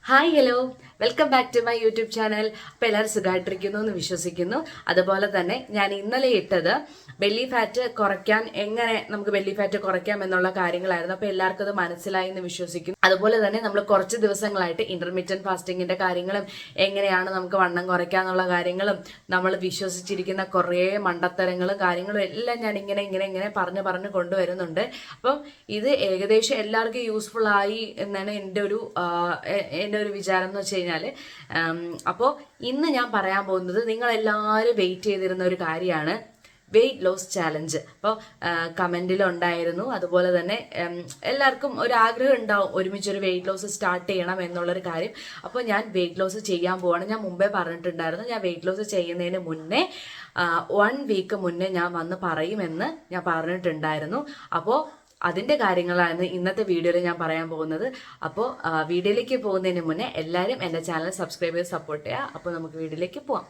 Hi hello welcome back to my YouTube channel. അപ്പോൾ എല്ലാവരും സുഖമായിട്ടിരിക്കുന്നു എന്ന് വിശ്വസിക്കുന്നു. അതുപോലെ തന്നെ ഞാൻ ഇന്നലെ ഇട്ടത് ബെല്ലി ഫാറ്റ് കുറയ്ക്കാൻ എങ്ങനെ നമുക്ക് ബെല്ലി ഫാറ്റ് കുറയ്ക്കാം എന്നുള്ള കാര്യങ്ങളായിരുന്നു. അപ്പോൾ എല്ലാവർക്കും അത് മനസ്സിലായി എന്ന് വിശ്വസിക്കുന്നു. അതുപോലെ തന്നെ നമ്മൾ കുറച്ച് ദിവസങ്ങളായിട്ട് ഇന്റർമീഡിയറ്റ് ഫാസ്റ്റിങ്ങിന്റെ കാര്യങ്ങളും എങ്ങനെയാണ് നമുക്ക് വണ്ണം കുറയ്ക്കാം എന്നുള്ള കാര്യങ്ങളും നമ്മൾ വിശ്വസിച്ചിരിക്കുന്ന കുറേ മണ്ടത്തരങ്ങളും കാര്യങ്ങളും എല്ലാം ഞാൻ ഇങ്ങനെ പറഞ്ഞു കൊണ്ടുവരുന്നുണ്ട്. അപ്പം ഇത് ഏകദേശം എല്ലാവർക്കും യൂസ്ഫുൾ ആയി എന്നാണ് എൻ്റെ ഒരു വിചാരം എന്ന് വെച്ച് കഴിഞ്ഞാൽ. അപ്പോൾ ഇന്ന് ഞാൻ പറയാൻ പോകുന്നത് നിങ്ങളെല്ലാവരും വെയിറ്റ് ചെയ്തിരുന്ന ഒരു കാര്യമാണ് വെയിറ്റ് ലോസ് ചാലഞ്ച്. അപ്പോൾ കമൻറ്റിലുണ്ടായിരുന്നു. അതുപോലെ തന്നെ എല്ലാവർക്കും ഒരു ആഗ്രഹം ഉണ്ടാവും ഒരുമിച്ചൊരു വെയിറ്റ് ലോസ് സ്റ്റാർട്ട് ചെയ്യണം എന്നുള്ളൊരു കാര്യം. അപ്പോൾ ഞാൻ വെയിറ്റ് ലോസ് ചെയ്യാൻ പോവാണ്. ഞാൻ മുമ്പേ പറഞ്ഞിട്ടുണ്ടായിരുന്നു ഞാൻ വെയിറ്റ് ലോസ് ചെയ്യുന്നതിന് മുന്നേ 1 വീക്ക് മുന്നേ ഞാൻ വന്ന് പറയുമെന്ന് ഞാൻ പറഞ്ഞിട്ടുണ്ടായിരുന്നു. അപ്പോൾ അതിൻ്റെ കാര്യങ്ങളാണ് ഇന്നത്തെ വീഡിയോയിൽ ഞാൻ പറയാൻ പോകുന്നത്. അപ്പോൾ വീഡിയോയിലേക്ക് പോകുന്നതിന് മുന്നേ എല്ലാവരും എൻ്റെ ചാനൽ സബ്സ്ക്രൈബ് ചെയ്ത് സപ്പോർട്ട് ചെയ്യുക. അപ്പോൾ നമുക്ക് വീഡിയോയിലേക്ക് പോവാം.